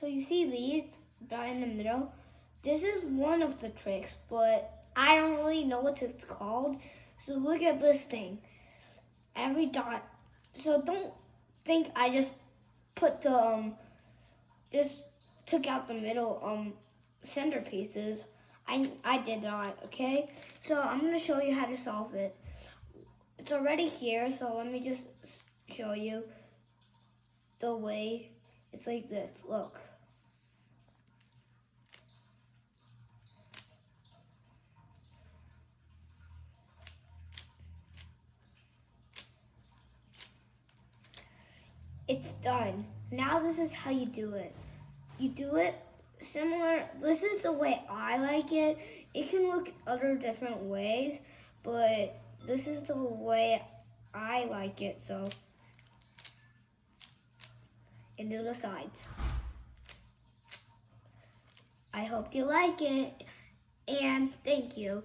So you see these dot in the middle? This is one of the tricks, but I don't really know what it's called. So look at this thing. Every dot. So don't think I just put the just took out the middle centerpieces. I did not. Okay. So I'm gonna show you how to solve it. It's already here. So let me just show you the way. It's like this. Look. It's done. Now this is how you do it. You do it similar. This is the way I like it. It can look other different ways, but this is the way I like it. So, and do the sides. I hope you like it, and thank you.